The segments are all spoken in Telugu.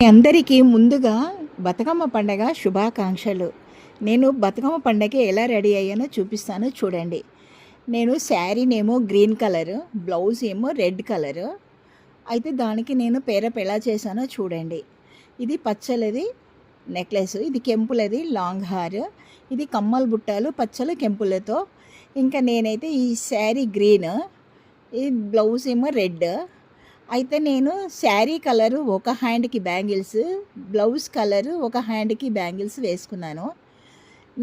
మీ అందరికీ ముందుగా బతుకమ్మ పండగ శుభాకాంక్షలు. నేను బతుకమ్మ పండగకి ఎలా రెడీ అయ్యానో చూపిస్తాను చూడండి. నేను శారీనేమో గ్రీన్ కలరు, బ్లౌజ్ ఏమో రెడ్ కలరు. అయితే దానికి నేను పేరప్ ఎలా చేశానో చూడండి. ఇది పచ్చలది నెక్లెస్, ఇది కెంపులది లాంగ్ హార్, ఇది కమ్మల బుట్టాలు పచ్చలు కెంపులతో. ఇంకా నేనైతే ఈ శారీ గ్రీన్, ఈ బ్లౌజ్ ఏమో రెడ్. అయితే నేను శారీ కలరు ఒక హ్యాండ్కి బ్యాంగిల్స్, బ్లౌజ్ కలరు ఒక హ్యాండ్కి బ్యాంగిల్స్ వేసుకున్నాను.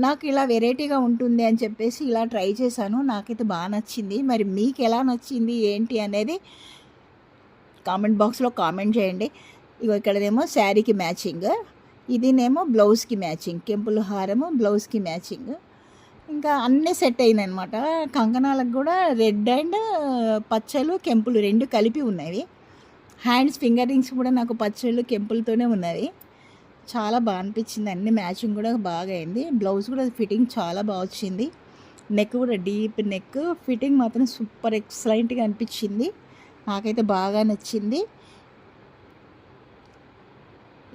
నాకు ఇలా వెరైటీగా ఉంటుంది అని చెప్పేసి ఇలా ట్రై చేశాను. నాకైతే బాగా నచ్చింది. మరి మీకు ఎలా నచ్చింది ఏంటి అనేది కామెంట్ బాక్స్లో కామెంట్ చేయండి. ఇక్కడనేమో శారీకి మ్యాచింగ్, ఇదినేమో బ్లౌజ్కి మ్యాచింగ్, కెంపుల హారము బ్లౌజ్కి మ్యాచింగ్. ఇంకా అన్నీ సెట్ అయినాయి అనమాట. కంకణాలకు కూడా రెడ్ అండ్ పచ్చలు కెంపులు రెండు కలిపి ఉన్నవి. హ్యాండ్స్ ఫింగర్ రింగ్స్ కూడా నాకు పచ్చళ్ళు కెంపులతోనే ఉన్నవి. చాలా బాగా అనిపించింది. అన్ని మ్యాచింగ్ కూడా బాగా అయింది. బ్లౌజ్ కూడా ఫిట్టింగ్ చాలా బాగా వచ్చింది. నెక్ కూడా డీప్ నెక్, ఫిట్టింగ్ మాత్రం సూపర్ ఎక్సలెంట్గా అనిపించింది. నాకైతే బాగా నచ్చింది.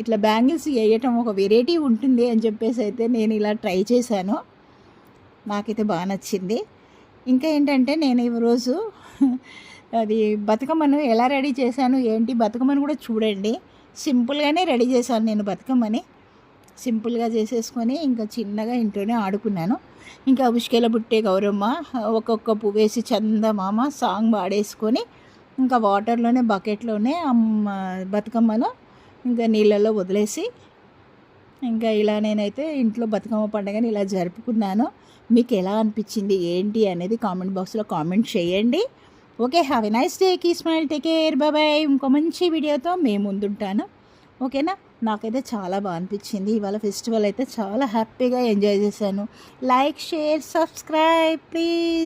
ఇట్లా బ్యాంగిల్స్ వేయటం ఒక వెరైటీ ఉంటుంది అని చెప్పేసి అయితే నేను ఇలా ట్రై చేశాను. నాకైతే బాగా నచ్చింది. ఇంకా ఏంటంటే నేను ఈరోజు అది బతుకమ్మను ఎలా రెడీ చేశాను ఏంటి, బతుకమ్మను కూడా చూడండి. సింపుల్గానే రెడీ చేశాను నేను బతుకమ్మని. సింపుల్గా చేసేసుకొని ఇంకా చిన్నగా ఇంట్లోనే ఆడుకున్నాను. ఇంకా ఉష్కెల బుట్టే గౌరమ్మ, ఒక్కొక్క పువ్వేసి చందమామ సాంగ్ పాడేసుకొని ఇంకా వాటర్లోనే బకెట్లోనే బతుకమ్మను ఇంకా నీళ్ళల్లో వదిలేసి ఇంకా ఇలా నేనైతే ఇంట్లో బతుకమ్మ పండుగని ఇలా జరుపుకున్నాను. మీకు ఎలా అనిపించింది ఏంటి అనేది కామెంట్ బాక్స్లో కామెంట్ చేయండి. Okay, have a nice day, keep smile, take care, bye bye. ఇంకో మంచి వీడియోతో మేము ముందుంటాను. ఓకేనా? నాకైతే చాలా బాగా అనిపించింది. ఇవాళ ఫెస్టివల్ అయితే చాలా హ్యాపీగా ఎంజాయ్ చేశాను. Like, share, subscribe please.